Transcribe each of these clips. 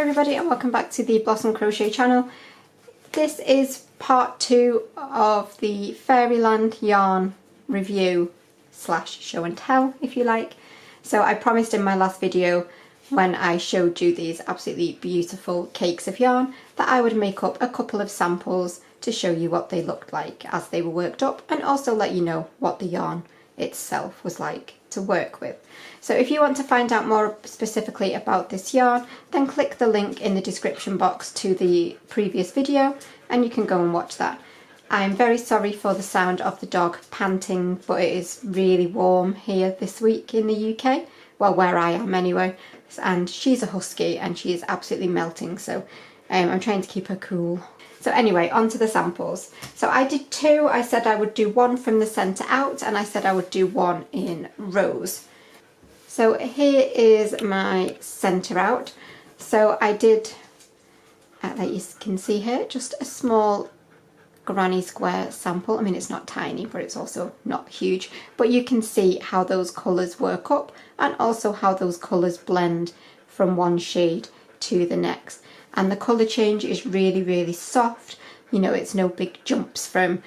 everybody and welcome back to the Blossom Crochet channel. This is part 2 of the Fairyland Yarn review slash show and tell, if you like. So I promised in my last video when I showed you these absolutely beautiful cakes of yarn that I would make up a couple of samples to show you what they looked like as they were worked up, and also let you know what the yarn itself was like to work with. So if you want to find out more specifically about this yarn, then click the link in the description box to the previous video and you can go and watch that. I'm very sorry for the sound of the dog panting, but it is really warm here this week in the UK, well, where I am anyway, and she's a husky and she is absolutely melting, so I'm trying to keep her cool. So anyway, on to the samples. So I did 2. I said I would do 1 from the centre out, and I said I would do 1 in rows. So here is my centre out. So I did, like you can see here, just a small granny square sample. I mean, it's not tiny, but it's also not huge. But you can see how those colours work up, and also how those colours blend from one shade to the next. And the colour change is really, really soft. You know, it's no big jumps from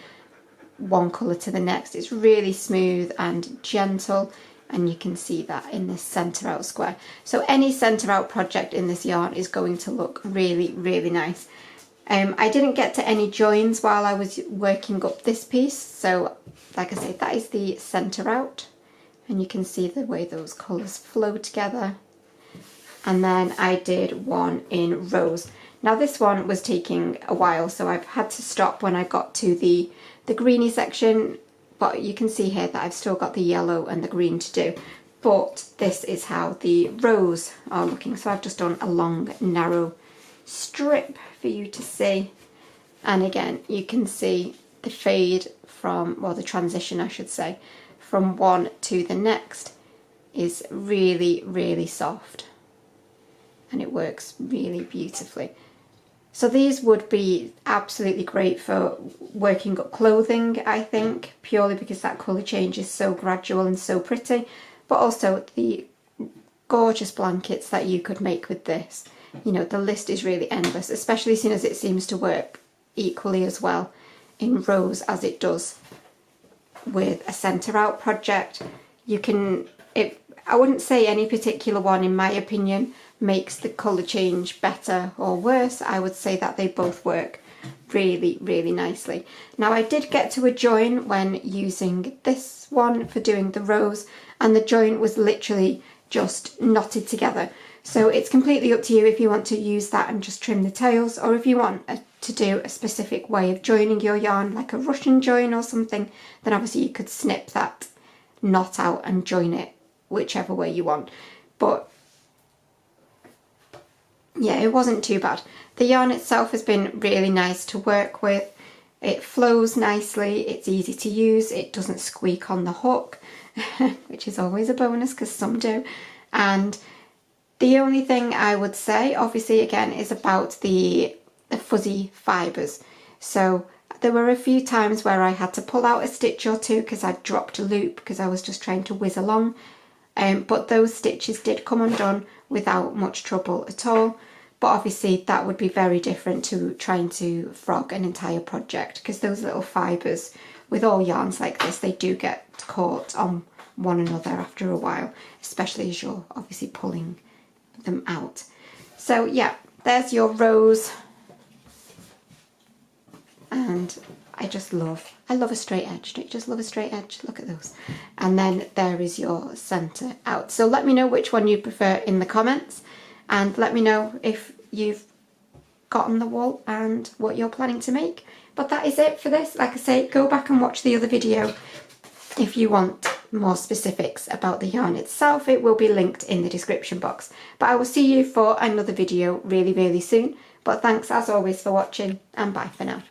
one colour to the next. It's really smooth and gentle, and you can see that in this centre out square. So any centre out project in this yarn is going to look really, really nice. I didn't get to any joins while I was working up this piece, so like I say, that is the centre out, and you can see the way those colours flow together. And then I did 1 in rows. Now this one was taking a while, so I've had to stop when I got to the greeny section, but you can see here that I've still got the yellow and the green to do. But this is how the rows are looking. So I've just done a long, narrow strip for you to see. And again, you can see the fade from, well, the transition I should say, from one to the next is really, really soft. And it works really beautifully. So these would be absolutely great for working up clothing, I think, purely because that colour change is so gradual and so pretty, but also the gorgeous blankets that you could make with this. You know, the list is really endless, especially seeing as it seems to work equally as well in rows as it does with a centre out project. You can, I wouldn't say any particular one, in my opinion, makes the colour change better or worse. I would say that they both work really, really nicely. Now I did get to a join when using this one for doing the rows, and the join was literally just knotted together. So it's completely up to you if you want to use that and just trim the tails, or if you want to do a specific way of joining your yarn, like a Russian join or something, then obviously you could snip that knot out and join it whichever way you want. But yeah, it wasn't too bad. The yarn itself has been really nice to work with. It flows nicely, it's easy to use, it doesn't squeak on the hook, which is always a bonus because some do. And the only thing I would say, obviously again, is about the fuzzy fibres. So there were a few times where I had to pull out a stitch or two because I dropped a loop because I was just trying to whiz along. But those stitches did come undone without much trouble at all. But obviously that would be very different to trying to frog an entire project, because those little fibres with all yarns like this, they do get caught on one another after a while, especially as you're obviously pulling them out. So yeah, there's your rows, and I love a straight edge. Don't you just love a straight edge? Look at those. And then there is your centre out. So let me know which one you prefer in the comments, and let me know if you've gotten the wool and what you're planning to make. But that is it for this. Like I say, go back and watch the other video if you want more specifics about the yarn itself. It will be linked in the description box. But I will see you for another video really, really soon. But thanks as always for watching, and bye for now.